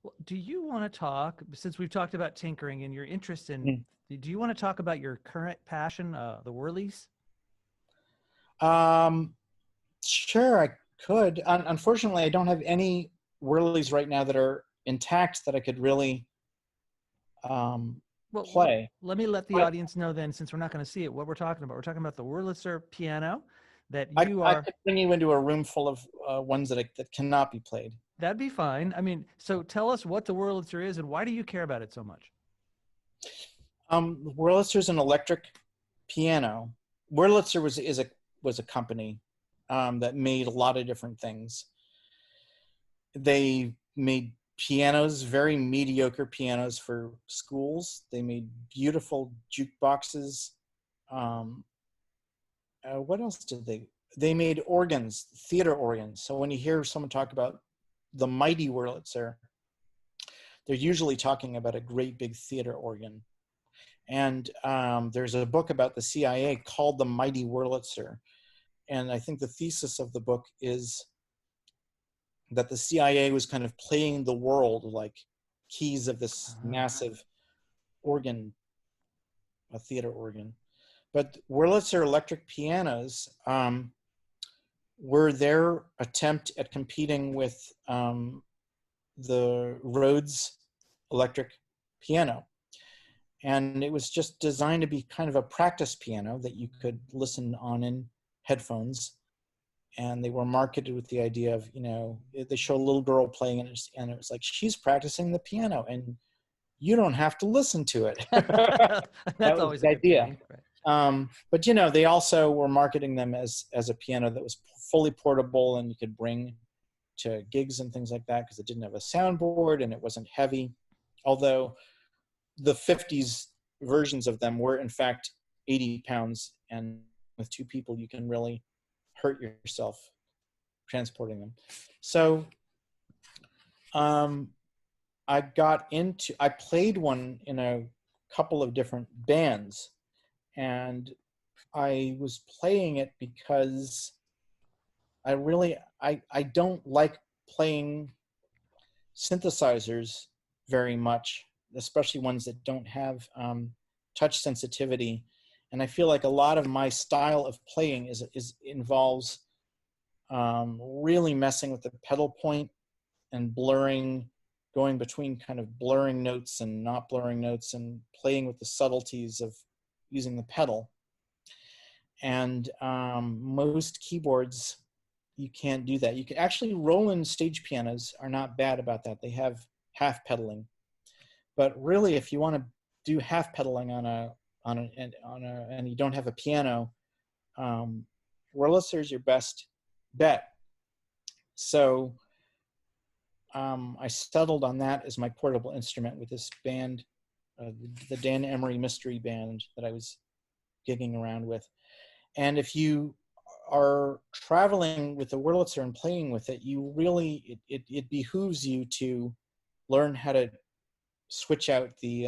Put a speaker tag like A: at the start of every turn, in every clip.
A: Well, do you want to talk, since we've talked about tinkering and your interest in,
B: Mm.
A: do you want to talk about your current passion, the Wurlies?
B: Sure, I could. Unfortunately, I don't have any Whirlies right now that are intact that I could really
A: Well,
B: play.
A: let me let the
B: But
A: audience know then, since we're not going to see it, what we're talking about. We're talking about the Wurlitzer piano that you
B: I
A: are.
B: could bring you into a room full of ones that cannot be played.
A: That'd be fine. I mean, so tell us what the Wurlitzer is and why do you care about it so much?
B: Wurlitzer is an electric piano. Wurlitzer was a company that made a lot of different things. They made pianos, very mediocre pianos for schools. They made beautiful jukeboxes. Um, what else did they made organs, theater organs. So when you hear someone talk about the mighty Wurlitzer, they're usually talking about a great big theater organ. And there's a book about the CIA called The Mighty Wurlitzer. And I think the thesis of the book is that the CIA was kind of playing the world like keys of this massive organ, a theater organ. But Wurlitzer electric pianos were their attempt at competing with the Rhodes electric piano. And it was just designed to be kind of a practice piano that you could listen on in headphones. And they were marketed with the idea of, they show a little girl playing it, and it was like, she's practicing the piano, and you don't have to listen to it.
A: That's
B: That was
A: always
B: the
A: a good
B: idea.
A: point. Right.
B: But they also were marketing them as a piano that was fully portable and you could bring to gigs and things like that because it didn't have a soundboard and it wasn't heavy. Although the 50s versions of them were in fact 80 pounds, and with two people you can really hurt yourself transporting them. So I played one in a couple of different bands, and I was playing it because I don't like playing synthesizers very much, especially ones that don't have touch sensitivity. And I feel like a lot of my style of playing involves really messing with the pedal point and blurring, going between kind of blurring notes and not blurring notes and playing with the subtleties of using the pedal. And most keyboards, you can't do that. You can actually, Roland stage pianos are not bad about that. They have half pedaling, but really, if you want to do half pedaling and you don't have a piano, Wurlitzer is your best bet. So I settled on that as my portable instrument with this band, the Dan Emery Mystery Band that I was gigging around with. And if you are traveling with the Wurlitzer and playing with it, you really, it behooves you to learn how to switch out the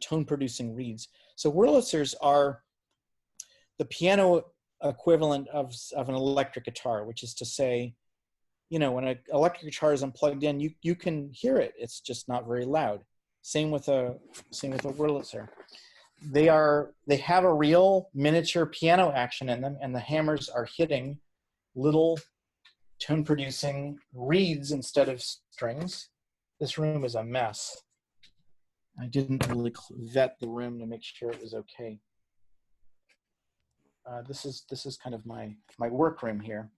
B: tone producing reeds. So Wurlitzers are the piano equivalent of an electric guitar, which is to say, when an electric guitar is unplugged in, you can hear it. It's just not very loud. Same with a Wurlitzer. They have a real miniature piano action in them, and the hammers are hitting little tone producing reeds instead of strings. This room is a mess. I didn't really vet the room to make sure it was okay. This is kind of my work room here.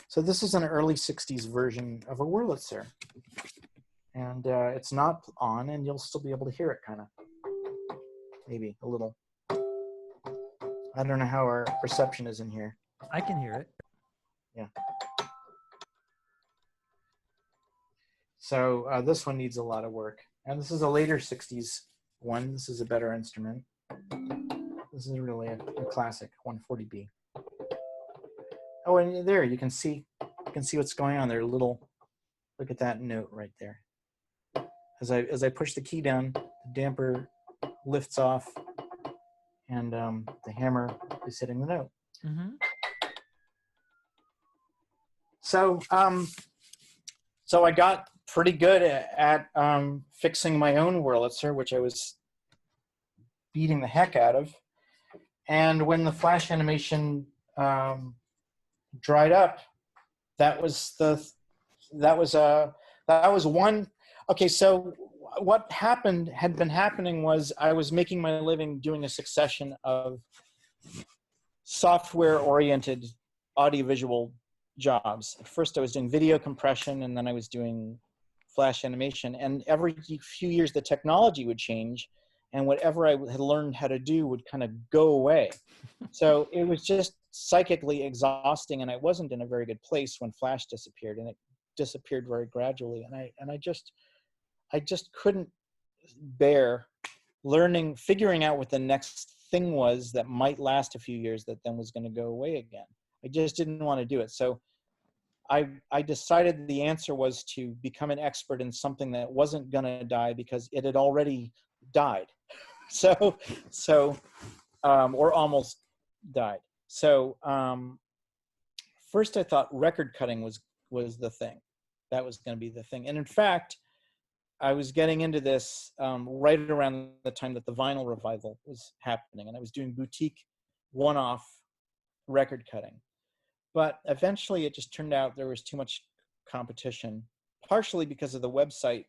B: So this is an early 60s version of a Wurlitzer. And it's not on, and you'll still be able to hear it kind of. Maybe a little. I don't know how our reception is in here.
A: I can hear it.
B: Yeah. So this one needs a lot of work. And this is a later 60s one. This is a better instrument. This is really a classic 140B. Oh, and there you can see what's going on there. Look at that note right there. As I push the key down, the damper lifts off, and the hammer is hitting the note.
A: Mm-hmm.
B: So So I got pretty good at fixing my own Wurlitzer, which I was beating the heck out of. And when the Flash animation dried up, that was one. Okay, so what had been happening was I was making my living doing a succession of software-oriented audiovisual jobs. At first I was doing video compression, and then I was doing Flash animation. And every few years the technology would change, and whatever I had learned how to do would kind of go away. So it was just psychically exhausting, and I wasn't in a very good place when Flash disappeared, and it disappeared very gradually. And I just couldn't bear figuring out what the next thing was that might last a few years that then was going to go away again. I just didn't want to do it. So I decided the answer was to become an expert in something that wasn't going to die because it had already died. Or almost died. So first I thought record cutting was the thing. That was going to be the thing. And in fact, I was getting into this right around the time that the vinyl revival was happening, and I was doing boutique one-off record cutting. But eventually it just turned out there was too much competition, partially because of the website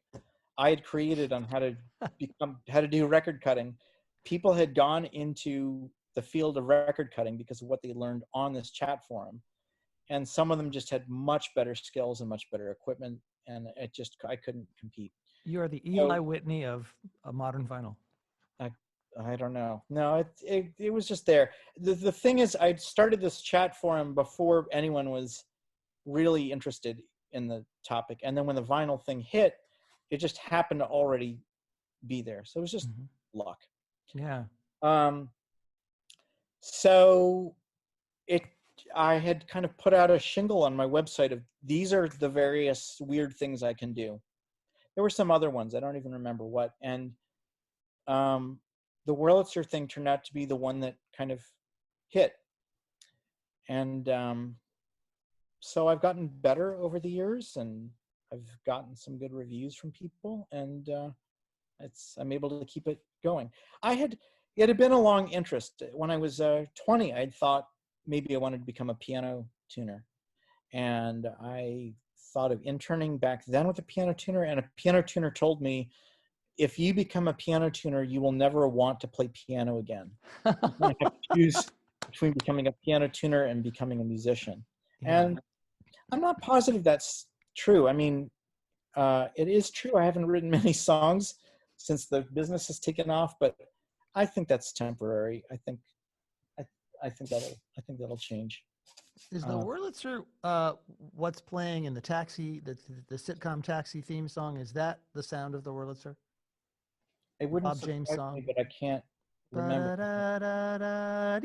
B: I had created on how to do record cutting. People had gone into the field of record cutting because of what they learned on this chat forum. And some of them just had much better skills and much better equipment, and I couldn't compete.
A: You are the Eli Whitney of a modern vinyl.
B: I don't know. No, it was just there. The thing is, I'd started this chat forum before anyone was really interested in the topic. And then when the vinyl thing hit, it just happened to already be there. So it was just luck.
A: Yeah.
B: So I had kind of put out a shingle on my website of these are the various weird things I can do. There were some other ones. I don't even remember what. And the Wurlitzer thing turned out to be the one that kind of hit. And so I've gotten better over the years, and I've gotten some good reviews from people, and I'm able to keep it going. It had been a long interest. When I was 20, I'd thought maybe I wanted to become a piano tuner. And I thought of interning back then with a piano tuner, and a piano tuner told me, if you become a piano tuner, you will never want to play piano again. You're going to have to choose between becoming a piano tuner and becoming a musician. Yeah. And I'm not positive that's true. I mean, it is true. I haven't written many songs since the business has taken off, but I think that's temporary. I think that'll change.
A: Is the Wurlitzer what's playing in the taxi, the sitcom Taxi theme song? Is that the sound of the Wurlitzer?
B: It wouldn't
A: Bob James song,
B: me, but I can't remember. I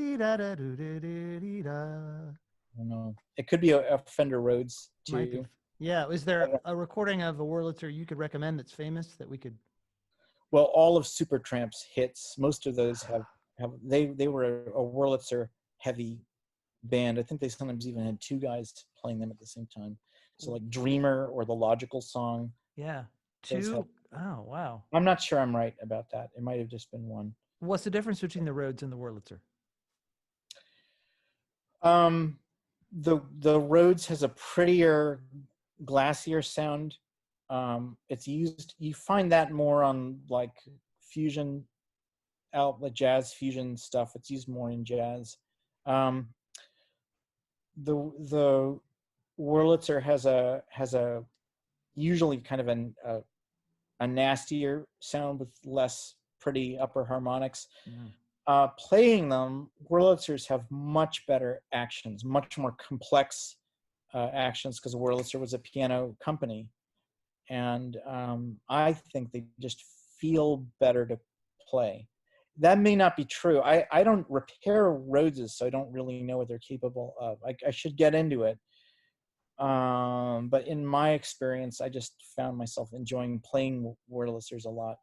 B: don't know. It could be a Fender Rhodes too.
A: Yeah. Is there a recording of a Wurlitzer you could recommend that's famous that we could?
B: Well, all of Supertramp's hits, most of those they were a Wurlitzer heavy band. I think they sometimes even had two guys playing them at the same time. So like Dreamer or the Logical Song.
A: Yeah. Two. Oh, wow.
B: I'm not sure I'm right about that. It might have just been one.
A: What's the difference between the Rhodes and the Wurlitzer?
B: The Rhodes has a prettier, glassier sound. It's used, you find that more on like fusion, like jazz fusion stuff. It's used more in jazz. The Wurlitzer has a usually kind of a nastier sound with less pretty upper harmonics. Playing them, Wurlitzers have much better actions, much more complex actions, because Wurlitzer was a piano company. And I think they just feel better to play. That may not be true. I don't repair Rhodeses, so I don't really know what they're capable of. I should get into it. But in my experience, I just found myself enjoying playing Wurlitzers a lot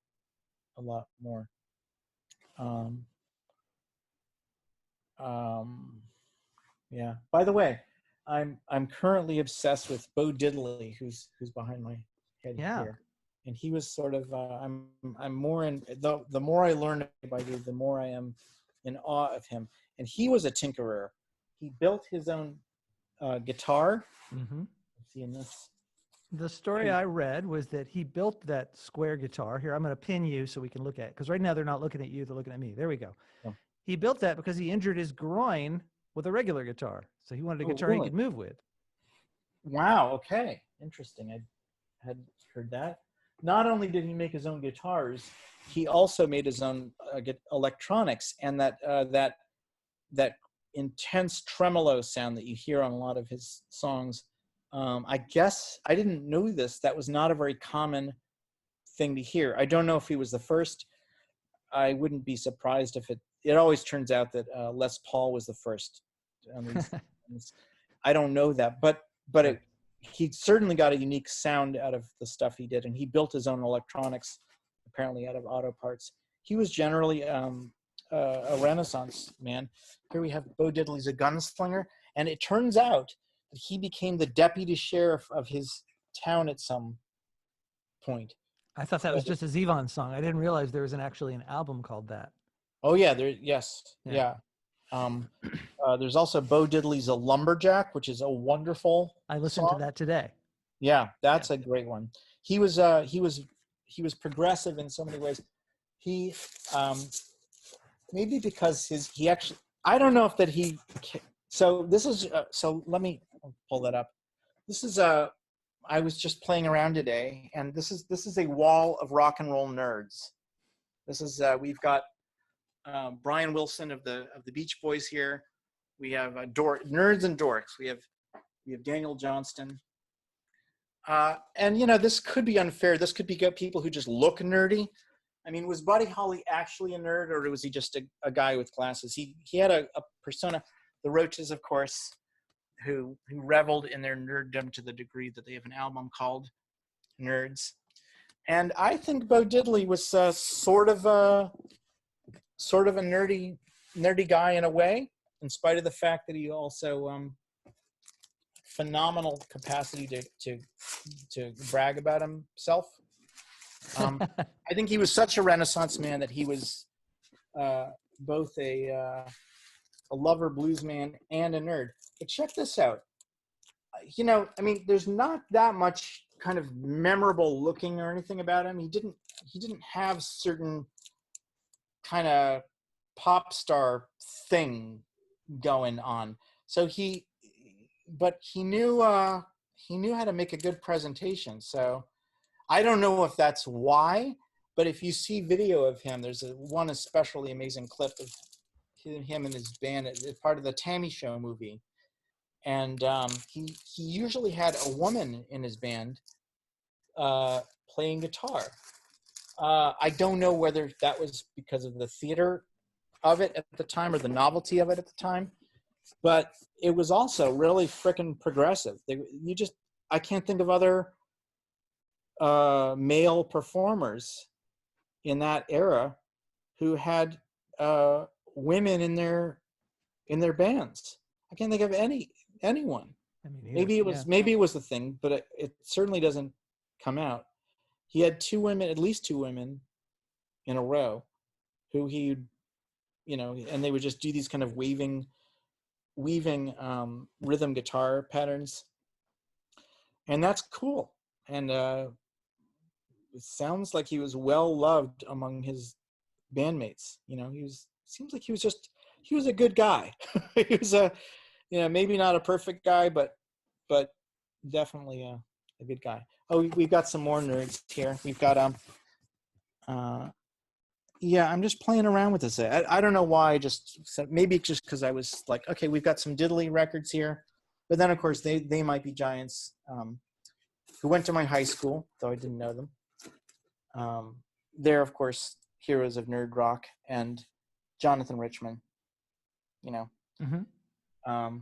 B: more. Yeah. By the way, I'm currently obsessed with Bo Diddley, who's behind my head
A: Yeah.
B: here, and he was sort of I'm more in the more I learn about you, the more I am in awe of him. And he was a tinkerer. He built his own guitar.
A: Mm-hmm.
B: See in this.
A: The story I read was that he built that square guitar. Here, I'm going to pin you so we can look at it, because right now they're not looking at you, they're looking at me. There we go.
B: Oh,
A: He built that because he injured his groin with a regular guitar. So he wanted a guitar he
B: really?
A: could move with.
B: Wow. Okay. Interesting. I had heard that. Not only did he make his own guitars, he also made his own electronics, and that intense tremolo sound that you hear on a lot of his songs. I guess I didn't know this. That was not a very common thing to hear. I don't know if he was the first. I wouldn't be surprised if it always turns out that Les Paul was the first. I don't know that, but he certainly got a unique sound out of the stuff he did, and he built his own electronics, apparently out of auto parts. He was generally a Renaissance man. Here we have Bo Diddley's a gunslinger, and it turns out that he became the deputy sheriff of his town at some point.
A: I thought that was just a Zevon song. I didn't realize there was actually an album called that.
B: Oh yeah, yeah. There's also Bo Diddley's a Lumberjack, which is a wonderful
A: I listened
B: song.
A: to that today.
B: Yeah, that's a great one. He was progressive in so many ways. He maybe because he actually, I don't know if that he, so this is so let me pull that up. This is I was just playing around today, and this is a wall of rock and roll nerds. This is we've got Brian Wilson of the Beach Boys here. We have nerds and dorks. We have Daniel Johnston. And this could be unfair. This could be people who just look nerdy. I mean, was Buddy Holly actually a nerd, or was he just a guy with glasses? He had a persona. The Roaches, of course, who reveled in their nerddom to the degree that they have an album called Nerds. And I think Bo Diddley was sort of a nerdy guy in a way, in spite of the fact that he also phenomenal capacity to brag about himself. I think he was such a Renaissance man that he was both a lover blues man and a nerd. But check this out. I mean, there's not that much kind of memorable looking or anything about him. He didn't have certain kind of pop star thing going on. So but he knew how to make a good presentation. So I don't know if that's why, but if you see video of him, there's one especially amazing clip of him and his band. It's part of the Tammy Show movie. And he usually had a woman in his band playing guitar. I don't know whether that was because of the theater of it at the time or the novelty of it at the time, but it was also really frickin' progressive. I can't think of other male performers in that era who had women in their bands. I can't think of anyone. Maybe it was the thing, but it certainly doesn't come out. He had at least two women in a row who he, and they would just do these kind of weaving rhythm guitar patterns. And that's cool. And it sounds like he was well loved among his bandmates. Seems like he was a good guy. He was maybe not a perfect guy, but definitely a good guy. Oh, we've got some more nerds here. We've got I'm just playing around with this. I don't know why. Maybe just because I was like, okay, we've got some Diddley records here, but then of course they might be giants who went to my high school, though I didn't know them. They're of course heroes of nerd rock, and Jonathan Richman.
A: Mm-hmm.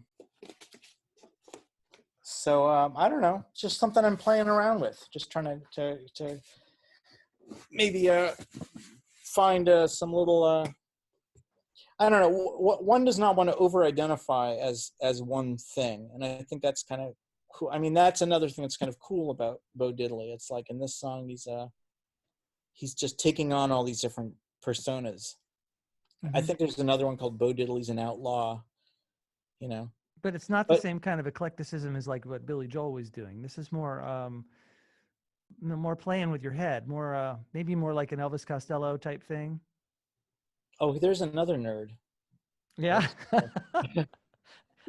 B: So I don't know. It's just something I'm playing around with. Just trying to maybe find some little I don't know. One does not want to over-identify as one thing, and I think that's kind of cool. I mean, that's another thing that's kind of cool about Bo Diddley. It's like in this song, he's just taking on all these different personas. I
A: Mhm.
B: think there's another one called Bo Diddley's an Outlaw. You know,
A: But it's not the
B: but
A: same kind of eclecticism as like what Billy Joel was doing. This is more more playing with your head, more maybe more like an Elvis Costello type thing.
B: oh, there's another nerd.
A: Yeah.
B: Elvis.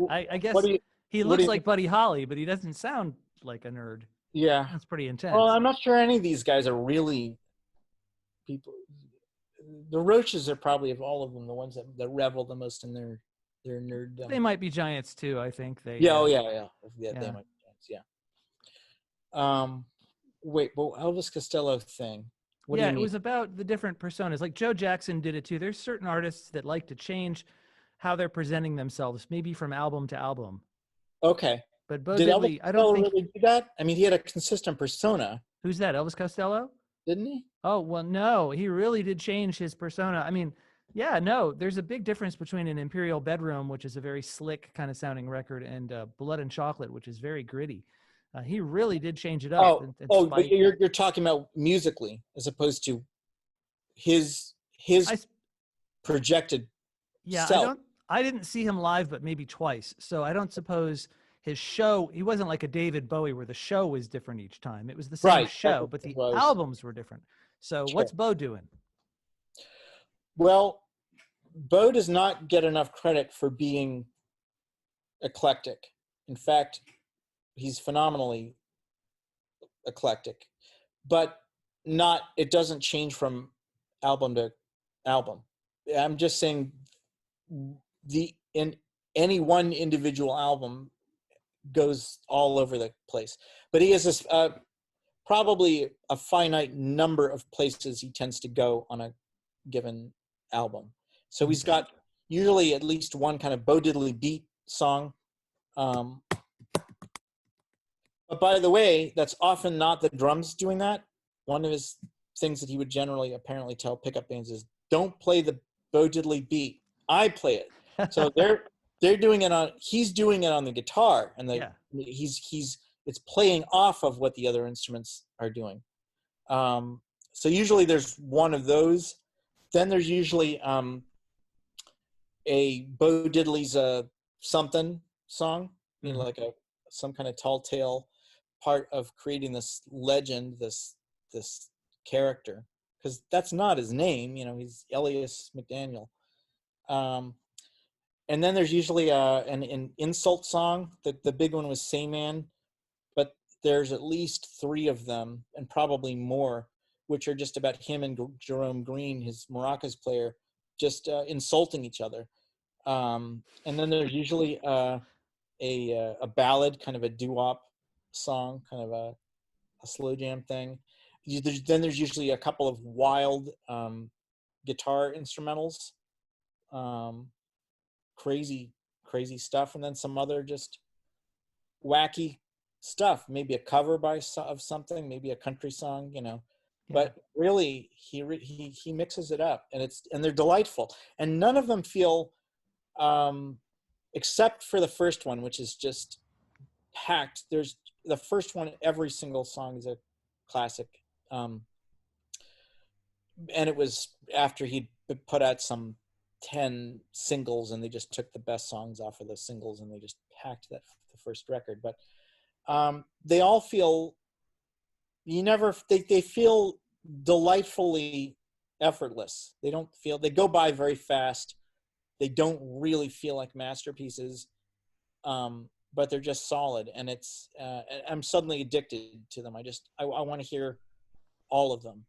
A: I
B: What
A: guess
B: do you
A: he
B: what do
A: looks
B: you
A: like Buddy Holly, but he doesn't sound like a nerd.
B: Yeah.
A: That's pretty
B: Well,
A: intense.
B: I'm not sure any of these guys are really people. The Roaches are probably, of all of them, the ones that revel the most in their
A: They
B: nerddom.
A: might be giants too. I think they.
B: Yeah, oh yeah, they
A: Yeah.
B: might be giants, yeah. Um, wait, well, Elvis Costello thing. What do
A: Yeah,
B: you
A: it
B: mean?
A: was about the different personas. Like Joe Jackson did it too. There's certain artists that like to change how they're presenting themselves, maybe from album to album.
B: Okay,
A: But Bo
B: did Elvis
A: Diddley, I don't
B: Costello
A: think.
B: really do that? I mean, he had a consistent persona,
A: Who's that? Elvis Costello?
B: didn't he?
A: Oh, well, no, he really did change his persona. I mean, yeah, no, there's a big difference between an Imperial Bedroom, which is a very slick kind of sounding record, and Blood and Chocolate, which is very gritty. He really did change it up. And
B: But
A: Spike,
B: you're talking about musically as opposed to his
A: I,
B: projected
A: yeah,
B: self.
A: I didn't see him live, but maybe twice. So I don't suppose his show, he wasn't like a David Bowie where the show was different each time. It was the same
B: Right, that's
A: show,
B: what
A: but
B: it
A: the
B: was.
A: albums were different. So
B: Sure.
A: what's Bo doing?
B: Well, Bo does not get enough credit for being eclectic. In fact, he's phenomenally eclectic, but not. It doesn't change from album to album. I'm just saying in any one individual album goes all over the place, but he has this probably a finite number of places he tends to go on a given album. So he's got usually at least one kind of Bo Diddley beat song. Um, but by the way, that's often not the drums doing that. One of his things that he would generally apparently tell pickup bands is, don't play the Bo Diddley beat. I play it. So they're doing it on, he's doing it on the guitar, and
A: Yeah.
B: it's playing off of what the other instruments are doing. So usually there's one of those. Then there's usually a Bo Diddley's something song, you know, like some kind of tall tale part of creating this legend, this character, because that's not his name, you know, he's Elias McDaniel. And then there's usually an insult song. The big one was Say Man, but there's at least 3 of them, and probably more, which are just about him and Jerome Green, his maracas player, just insulting each other. And then there's usually a ballad, kind of a doo-wop song, kind of a slow jam thing. Then there's usually a couple of wild guitar instrumentals, crazy stuff, and then some other just wacky stuff. Maybe a cover of something, maybe a country song, you know.
A: Yeah.
B: But really, he mixes it up, and they're delightful, and none of them feel, except for the first one, which is just packed. There's the first one. Every single song is a classic, and it was after he'd put out some 10 singles, and they just took the best songs off of the singles, and they just packed the first record. But they all feel, they feel delightfully effortless. They go by very fast. They don't really feel like masterpieces, but they're just solid. And I'm suddenly addicted to them. I want to hear all of them.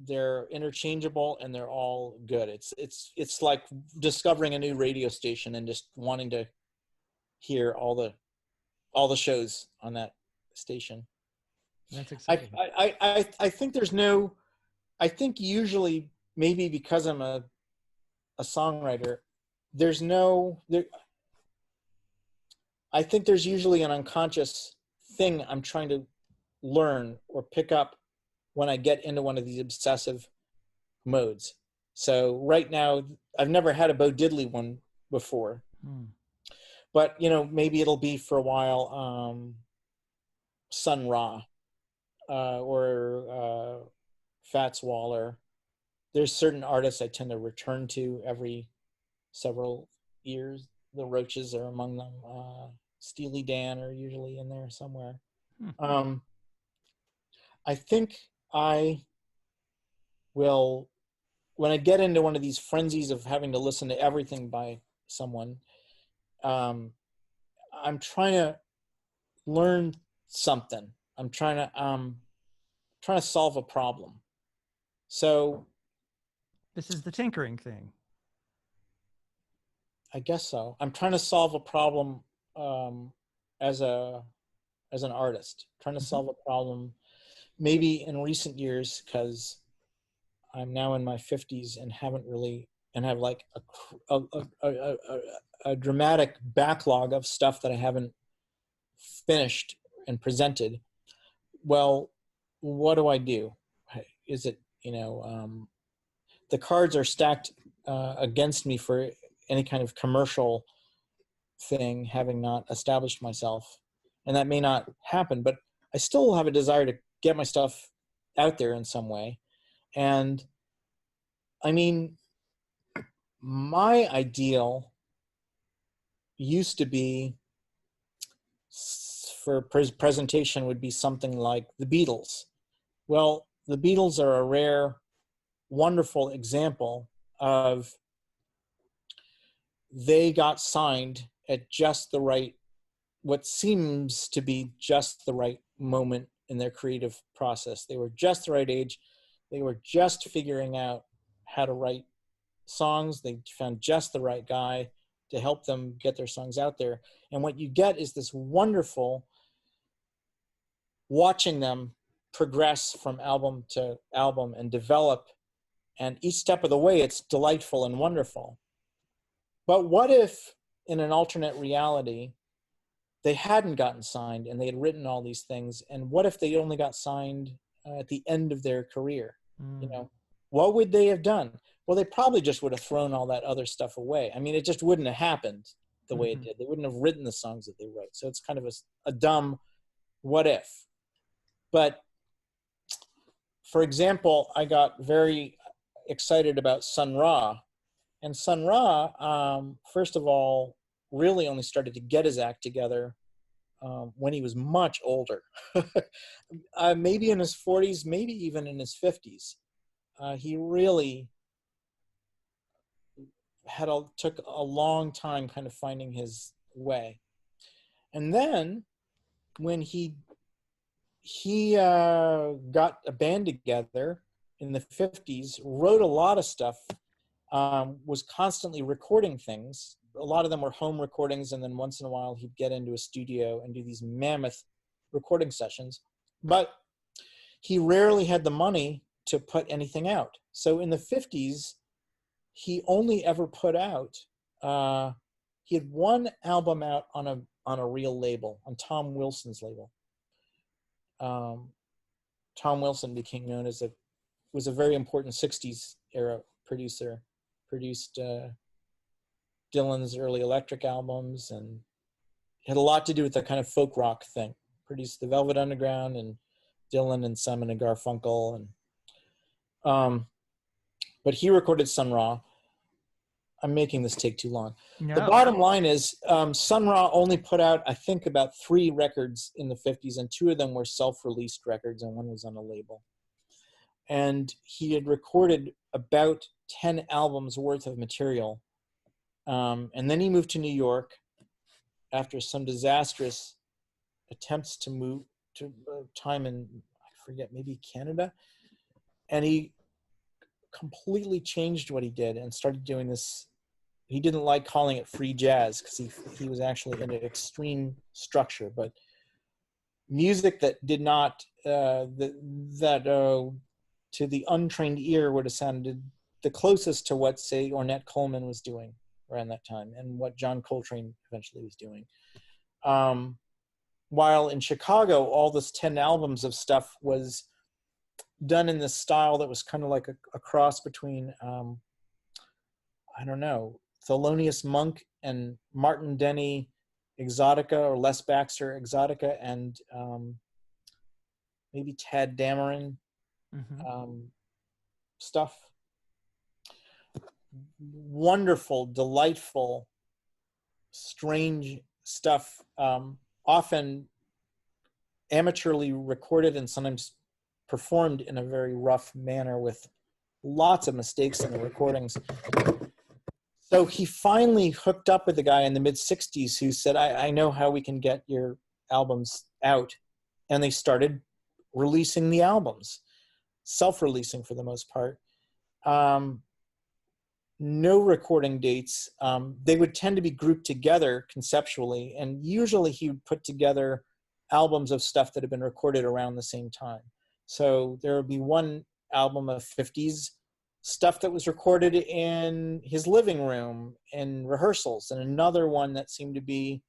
B: They're interchangeable, and they're all good. It's like discovering a new radio station and just wanting to hear all the shows on that station.
A: That's exciting.
B: I think there's no. I think usually, maybe because I'm a songwriter, there's no there. I think there's usually an unconscious thing I'm trying to learn or pick up when I get into one of these obsessive modes. So right now, I've never had a Bo Diddley one before, but maybe it'll be for a while Sun Ra or Fats Waller. There's certain artists I tend to return to every several years. The Roaches are among them. Steely Dan are usually in there somewhere. I think I will, when I get into one of these frenzies of having to listen to everything by someone, I'm trying to learn something. I'm trying to solve a problem. So
A: this is the tinkering thing.
B: I guess so. I'm trying to solve a problem as an artist. Trying to solve a problem, maybe in recent years, because I'm now in my 50s and haven't really, and have like a dramatic backlog of stuff that I haven't finished and presented. Well, what do I do? Is it, the cards are stacked against me for any kind of commercial thing, having not established myself. And that may not happen, but I still have a desire to get my stuff out there in some way. And I mean, my ideal used to be for presentation would be something like the Beatles. Well, the Beatles are a rare, wonderful example of they got signed at just the right, what seems to be just the right moment in their creative process. They were just the right age. They were just figuring out how to write songs. They found just the right guy to help them get their songs out there. And what you get is this wonderful watching them progress from album to album and develop. And each step of the way, it's delightful and wonderful. But what if in an alternate reality, they hadn't gotten signed and they had written all these things? And what if they only got signed at the end of their career? What would they have done? Well, they probably just would have thrown all that other stuff away. I mean, it just wouldn't have happened the way it did. They wouldn't have written the songs that they wrote. So it's kind of a dumb what if. But for example, I got very excited about Sun Ra. And Sun Ra, first of all, really only started to get his act together when he was much older. Maybe in his 40s, maybe even in his 50s. He really took a long time kind of finding his way. And then when he got a band together in the 50s, wrote a lot of stuff, was constantly recording things. A lot of them were home recordings, and then once in a while he'd get into a studio and do these mammoth recording sessions. But he rarely had the money to put anything out. So in the 50s, he only ever put out, he had one album out on a real label, on Tom Wilson's label. Tom Wilson became known as was a very important 60s era producer, produced Dylan's early Electric albums, and had a lot to do with the kind of folk rock thing. Produced the Velvet Underground and Dylan and Simon and Garfunkel, and but he recorded Sun Ra. I'm making this take too long. No. The bottom line is Sun Ra only put out, I think, about 3 records in the 50s, and 2 of them were self-released records, and 1 was on a label. And he had recorded about 10 albums worth of material. And then he moved to New York after some disastrous attempts to move to time in, I forget, maybe Canada. And he completely changed what he did and started doing this. He didn't like calling it free jazz because he was actually into extreme structure, but music that did not, to the untrained ear would have sounded the closest to what, say, Ornette Coleman was doing around that time and what John Coltrane eventually was doing. While in Chicago, all this 10 albums of stuff was done in this style that was kind of like a cross between, I don't know, Thelonious Monk and Martin Denny Exotica, or Les Baxter Exotica, and maybe Tad Dameron stuff. Wonderful, delightful, strange stuff, often amateurly recorded and sometimes performed in a very rough manner with lots of mistakes in the recordings. So he finally hooked up with a guy in the mid-60s who said, I know how we can get your albums out. And they started releasing the albums, self-releasing for the most part. No recording dates. They would tend to be grouped together conceptually, and usually he would put together albums of stuff that had been recorded around the same time. So there would be one album of 50s stuff that was recorded in his living room in rehearsals, and another one that seemed to be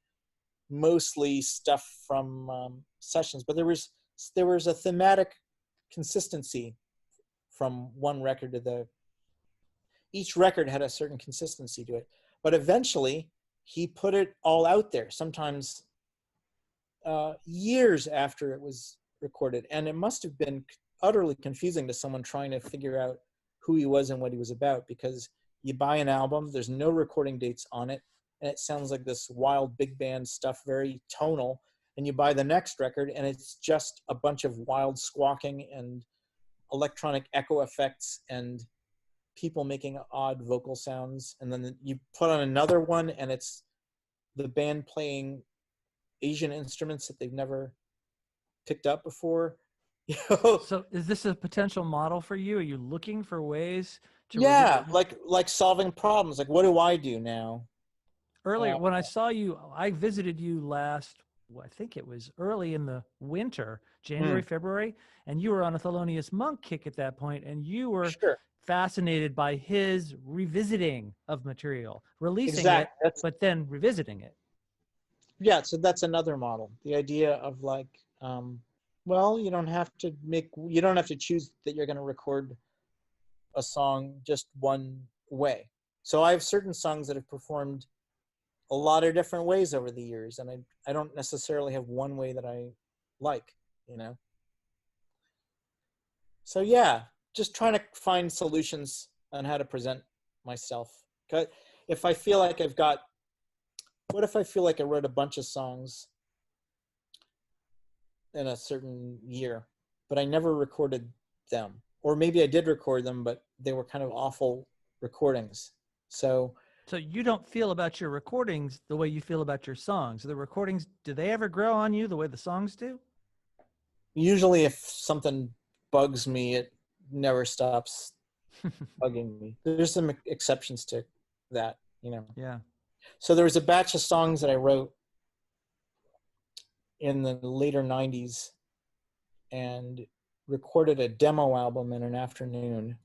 B: mostly stuff from sessions. But there was a thematic consistency from one record to the. Each record had a certain consistency to it, but eventually he put it all out there. Sometimes years after it was recorded, and it must have been utterly confusing to someone trying to figure out who he was and what he was about, because you buy an album, there's no recording dates on it, and it sounds like this wild big band stuff, very tonal, and you buy the next record and it's just a bunch of wild squawking and electronic echo effects and people making odd vocal sounds. And then you put on another one and it's the band playing Asian instruments that they've never picked up before.
A: So is this a potential model for you? Are you looking for ways to
B: yeah, like solving problems. Like, what do I do now?
A: Earlier, when I saw you, I visited you last, I think it was early in the winter, January, February, and you were on a Thelonious Monk kick at that point, and you were fascinated by his revisiting of material, releasing it, but then revisiting it.
B: Yeah, so that's another model. The idea of like, well, you don't have to choose that you're going to record a song just one way. So I have certain songs that have performed a lot of different ways over the years, and I don't necessarily have one way that I like, you know. So yeah, just trying to find solutions on how to present myself. If I feel like what if I feel like I wrote a bunch of songs in a certain year, but I never recorded them? Or maybe I did record them, but they were kind of awful recordings. So
A: you don't feel about your recordings the way you feel about your songs. The recordings, do they ever grow on you the way the songs do?
B: Usually if something bugs me, it never stops bugging me. There's some exceptions to that, you know.
A: Yeah.
B: So there was a batch of songs that I wrote in the later 90s and recorded a demo album in an afternoon.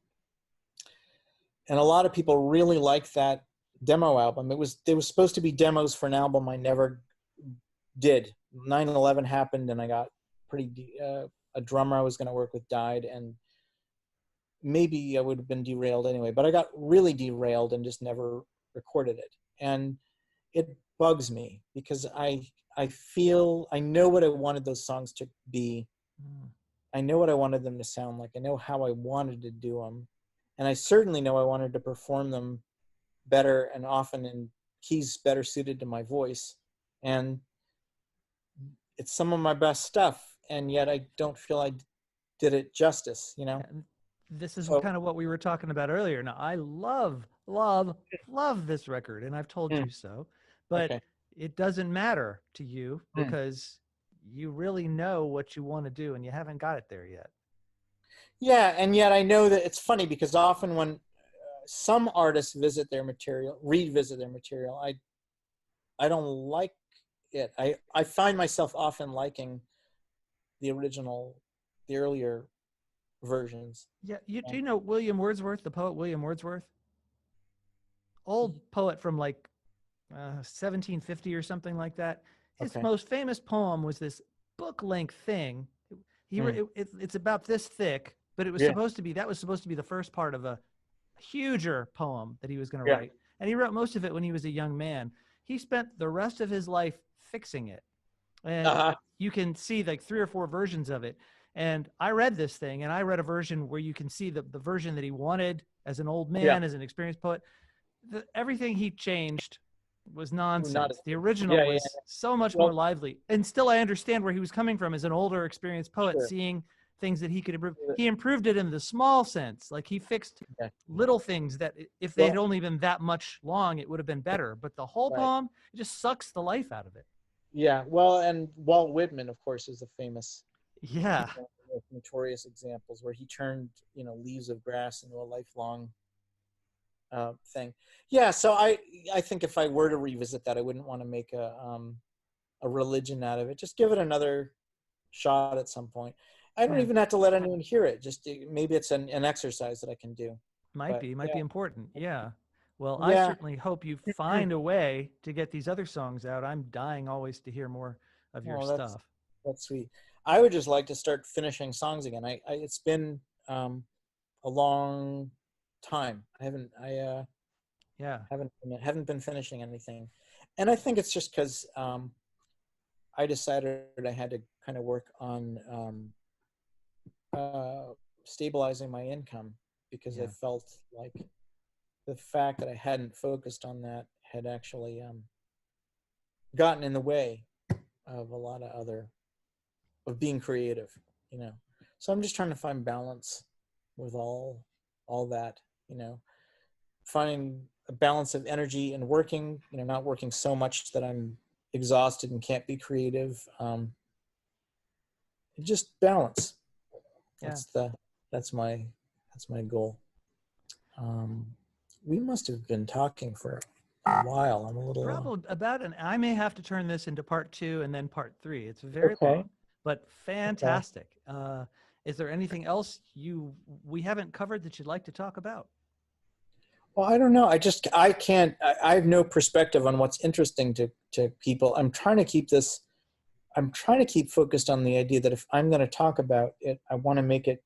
B: And a lot of people really liked that demo album. They were supposed to be demos for an album I never did. 9/11 happened and I got a drummer I was going to work with died, and maybe I would have been derailed anyway, but I got really derailed and just never recorded it. And it bugs me because I feel I know what I wanted those songs to be. I know what I wanted them to sound like. I know how I wanted to do them. And I certainly know I wanted to perform them better and often in keys better suited to my voice. And it's some of my best stuff. And yet I don't feel I did it justice, you know?
A: This is kind of what we were talking about earlier. Now, I love this record, and I've told you so, but it doesn't matter to you because you really know what you want to do, and you haven't got it there yet.
B: Yeah, and yet I know that it's funny because often when some artists revisit their material, I don't like it. I find myself often liking the earlier versions.
A: Yeah, do you know William Wordsworth, the poet William Wordsworth? Old poet from like 1750 or something like that. His most famous poem was this book-length thing. It's about this thick, but it was
B: Yeah.
A: supposed to be, that was supposed to be the first part of a huger poem that he was going to
B: Yeah.
A: write. And he wrote most of it when he was a young man. He spent the rest of his life fixing it. And
B: Uh-huh.
A: you can see like 3 or 4 versions of it. And I read this thing, and I read a version where you can see the version that he wanted as an old
B: Yeah.
A: man, as an experienced poet. Everything he changed was
B: Not.
A: nonsense. The original
B: Yeah. Yeah.
A: was so much more
B: Well,
A: lively. And still, I understand where he was coming from as an older, experienced poet,
B: sure.
A: seeing things that he could improve. He improved it in the small sense. Like he fixed
B: Yeah.
A: little things that if they had
B: Well,
A: only been that much long, it would have been better. But the whole
B: right.
A: poem, it just sucks the life out of it.
B: Yeah. Well, and Walt Whitman, of course, is a famous,
A: Yeah.
B: one of the most notorious examples where he turned, leaves of grass into a lifelong thing. Yeah. So I think if I were to revisit that, I wouldn't want to make a religion out of it. Just give it another shot at some point. I don't
A: Yeah.
B: even have to let anyone hear it. Just maybe it's an exercise that I can do.
A: Might
B: But
A: be, might
B: yeah,
A: be important. Yeah. Well, I
B: yeah.
A: certainly hope you find a way to get these other songs out. I'm dying always to hear more of your
B: Oh,
A: stuff.
B: that's sweet. I would just like to start finishing songs again. It's been a long time.
A: Yeah.
B: Haven't been finishing anything, and I think it's just because I decided I had to kind of work on stabilizing my income because I
A: Yeah.
B: felt like the fact that I hadn't focused on that had actually gotten in the way of a lot of being creative, you know. So I'm just trying to find balance with all that, finding a balance of energy and working, not working so much that I'm exhausted and can't be creative. Just balance.
A: Yeah.
B: That's the that's my that's my goal. Um, we must have been talking for a while. I'm a little
A: Probably about an, I may have to turn this into part 2 and then part 3. It's very
B: okay.
A: long, but
B: Okay.
A: fantastic. Is there anything else we haven't covered that you'd like to talk about?
B: Well, I don't know. I can't. I have no perspective on what's interesting to people. I'm trying to keep focused on the idea that if I'm going to talk about it, I want to make it.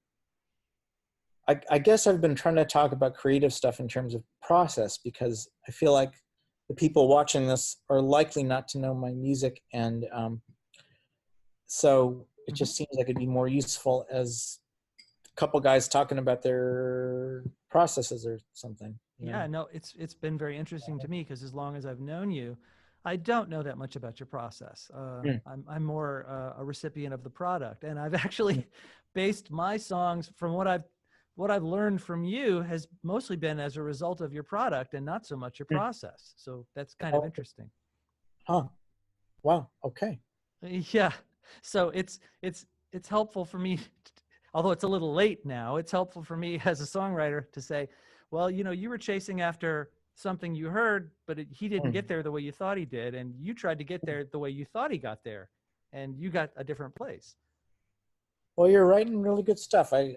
B: I guess I've been trying to talk about creative stuff in terms of process because I feel like the people watching this are likely not to know my music, and so it
A: Mm-hmm.
B: just seems like it'd be more useful as a couple guys talking about their processes or something.
A: Yeah, no, it's been very interesting to me because as long as I've known you, I don't know that much about your process.
B: Mm.
A: I'm more a recipient of the product, and I've actually based my songs from what I've learned from you has mostly been as a result of your product and not so much your
B: Mm.
A: process. So that's kind of
B: Oh,
A: interesting.
B: huh. Wow. Okay.
A: Yeah. So it's helpful for me, although it's a little late now. It's helpful for me as a songwriter to say, well, you were chasing after something you heard, but he didn't
B: Mm.
A: get there the way you thought he did, and you tried to get there the way you thought he got there, and you got a different place.
B: Well, you're writing really good stuff. I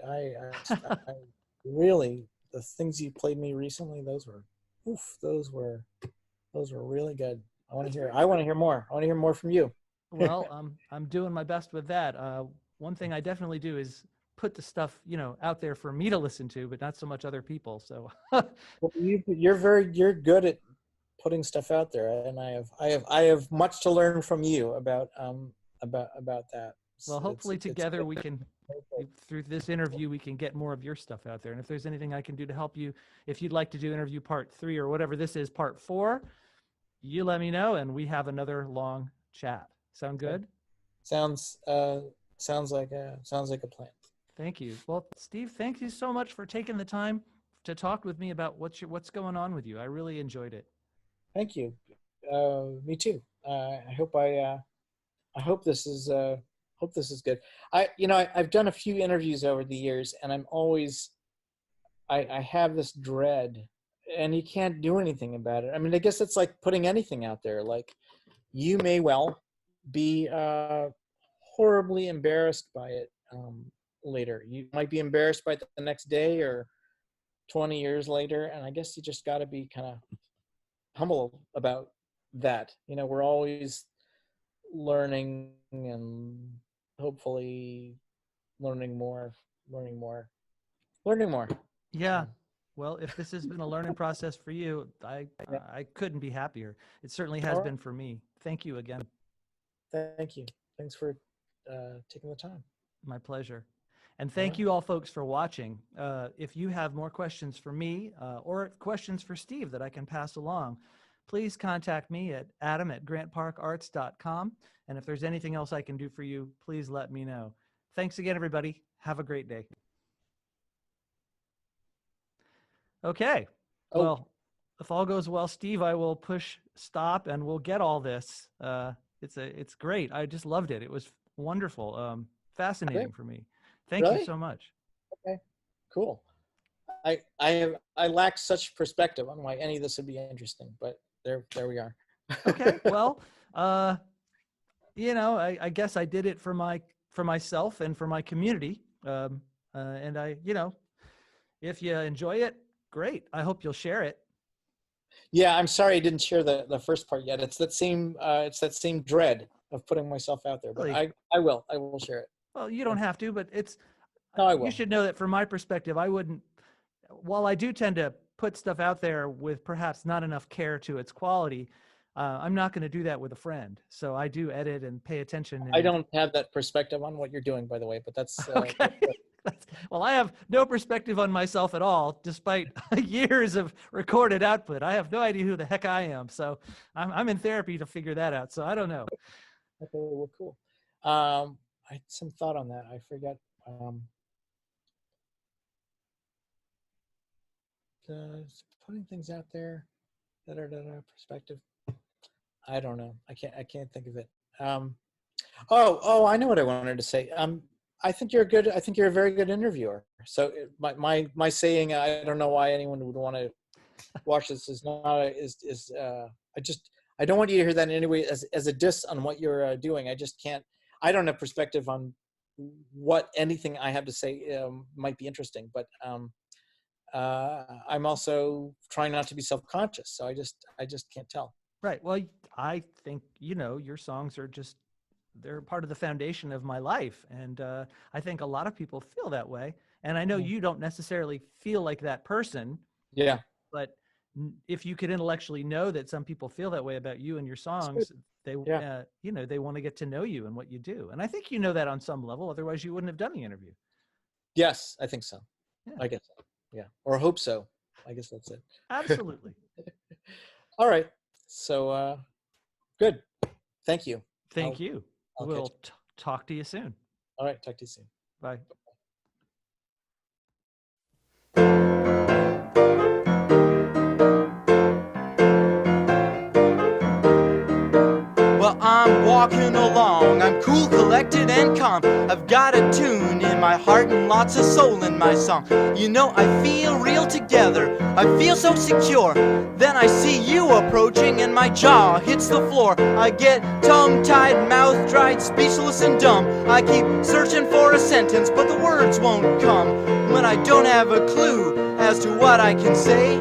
B: really, the things you played me recently, oof, those were really good.
A: That's very
B: I want
A: good.
B: to hear more. I want to hear more from you.
A: Well, I'm doing my best with that. One thing I definitely do is put the stuff out there for me to listen to, but not so much other people. So
B: Well, you're good at putting stuff out there, and I have much to learn from you about that.
A: well, hopefully
B: It's
A: together we can, through this interview, we can get more of your stuff out there. And if there's anything I can do to help you, if you'd like to do interview part 3 or whatever this is, part 4, you let me know and we have another long chat. Sound
B: okay.
A: good?
B: Sounds sounds like a plan.
A: Thank you. Well, Steve, thank you so much for taking the time to talk with me about what's going on with you. I really enjoyed it.
B: Thank you. Me too. I hope this is good. I've done a few interviews over the years, and I have this dread, and you can't do anything about it. I mean, I guess it's like putting anything out there. Like you may well be horribly embarrassed by it later. You might be embarrassed by it the next day or 20 years later, and I guess you just got to be kind of humble about that. We're always learning and hopefully learning more. learning more. Learning more.
A: Yeah. Well, if this has been a learning process for you, I couldn't be happier. It certainly has been for me. Thank you again.
B: Thank you. Thanks for taking the time.
A: My pleasure. And thank you all folks for watching. If you have more questions for me or questions for Steve that I can pass along, please contact me at adam@grantparkarts.com. And if there's anything else I can do for you, please let me know. Thanks again, everybody. Have a great day. Okay. Well, if all goes well, Steve, I will push stop and we'll get all this. It's great. I just loved it. It was wonderful. Fascinating for me. Thank you so much.
B: Okay, cool. I lack such perspective on why any of this would be interesting, but there we are.
A: Okay. Well, you know, I guess I did it for myself and for my community. And I, you know, if you enjoy it, great. I hope you'll share it.
B: Yeah, I'm sorry I didn't share the first part yet. It's that same dread of putting myself out there. But
A: Really?
B: I will share it.
A: Well, you don't have to, but
B: No, I will.
A: You should know that from my perspective, I wouldn't, while I do tend to put stuff out there with perhaps not enough care to its quality, I'm not going to do that with a friend. So I do edit and pay attention. And,
B: I don't have that perspective on what you're doing, by the way, but that's
A: okay. Well, I have no perspective on myself at all, despite years of recorded output. I have no idea who the heck I am. So I'm in therapy to figure that out. So I don't know.
B: Okay, well, cool. I had some thought on that. I forget. Putting things out there, perspective. I don't know. I can't think of it. I know what I wanted to say. I think you're a very good interviewer. So my saying, I don't know why anyone would want to watch this is not I don't want you to hear that in any way as a diss on what you're doing. I just can't. I don't have perspective on what anything I have to say might be interesting, but I'm also trying not to be self-conscious. So I just can't tell.
A: Right. Well, I think, you know, your songs are they're part of the foundation of my life. And I think a lot of people feel that way. And I know you don't necessarily feel like that person.
B: Yeah.
A: But if you could intellectually know that some people feel that way about you and your songs, they, you know, they want to get to know you and what you do. And I think you know that on some level, otherwise you wouldn't have done the interview.
B: Yes, I think so.
A: Yeah.
B: I guess so. Yeah. Or hope so. I guess that's it.
A: Absolutely.
B: All right. So good. Thank you.
A: Thank you. We'll talk to you soon.
B: All right. Talk to you soon.
A: Bye.
C: Well, I'm walking along, I'm cool, collected, and calm. I've got a tune in my heart and lots of soul in my song. You know, I feel real together, I feel so secure. Then I see you approaching and my jaw hits the floor. I get tongue-tied, mouth-dried, speechless and dumb. I keep searching for a sentence, but the words won't come. When I don't have a clue as to what I can say,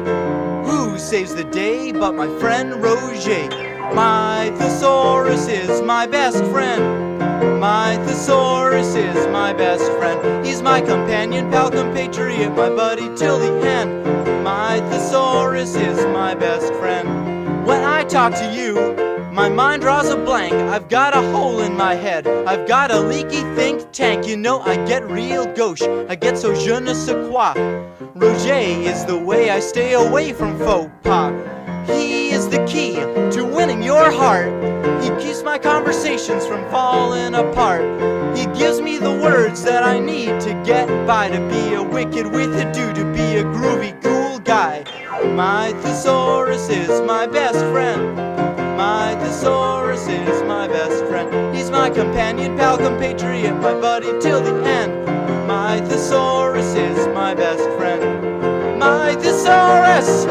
C: who saves the day but my friend Roger? My thesaurus is my best friend. My thesaurus is my best friend. He's my companion, pal, compatriot, my buddy till the end. My thesaurus is my best friend. When I talk to you, my mind draws a blank. I've got a hole in my head, I've got a leaky think tank. You know, I get real gauche, I get so je ne sais quoi. Roger is the way I stay away from faux pas. He is the key to winning your heart. He keeps my conversations from falling apart. He gives me the words that I need to get by, to be a wicked with a do, to be a groovy cool guy. My thesaurus is my best friend. My thesaurus is my best friend. He's my companion, pal, compatriot, my buddy till the end. My thesaurus is my best friend. My thesaurus!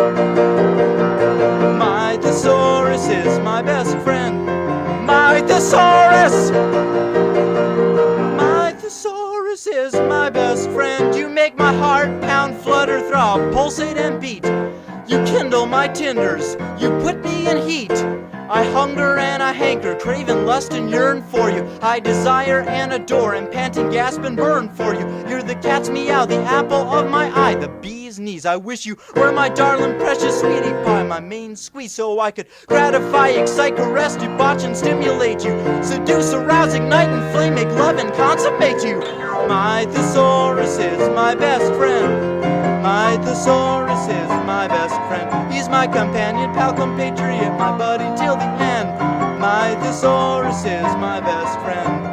C: My thesaurus is my best friend. My thesaurus! My thesaurus is my best friend. You make my heart pound, flutter, throb, pulsate and beat. You kindle my tinders, you put me in heat. I hunger and I hanker, craving, lust and yearn for you. I desire and adore, and panting, gasp and burn for you. You're the cat's meow, the apple of my eye, the bee's knees. I wish you were my darling, precious sweetie pie, my main squeeze, so I could gratify, excite, caress, debauch and stimulate you, seduce, arouse, ignite, inflame, make love and consummate you. My thesaurus is my best friend. My thesaurus is my best friend. He's my companion, pal, compatriot, my buddy till the end. My thesaurus is my best friend.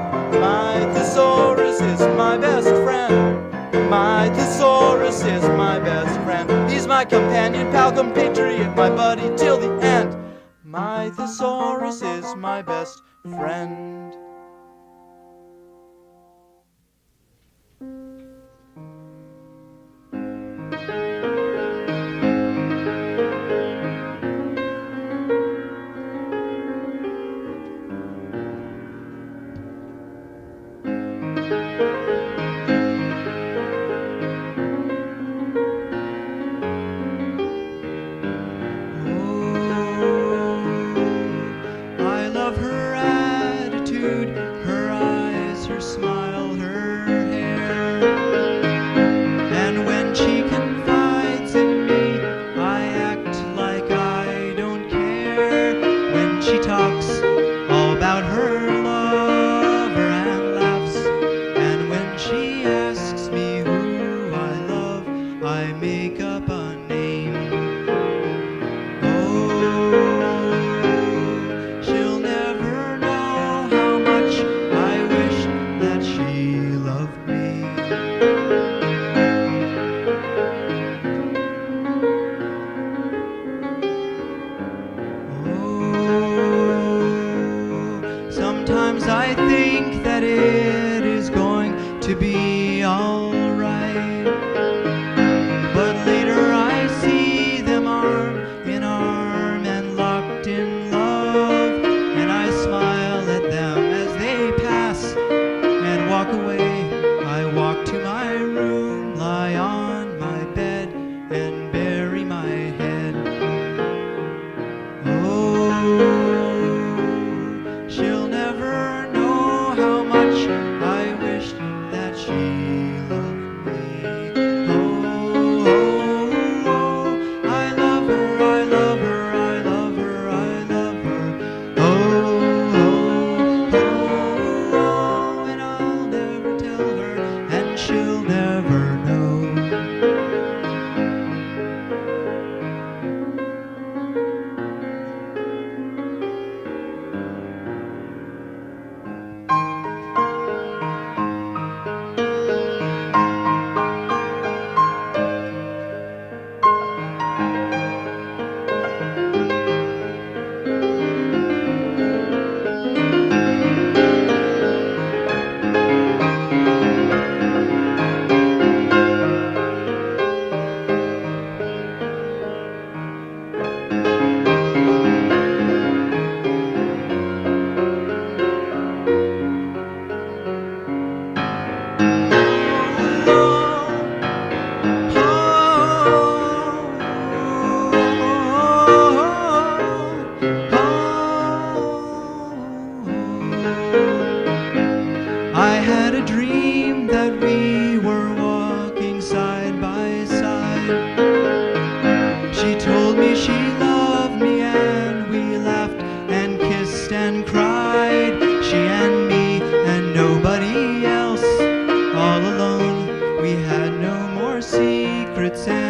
C: My thesaurus is my best friend. My thesaurus is my best friend. He's my companion, pal, compatriot, my buddy till the end. My thesaurus is my best friend.
D: secrets and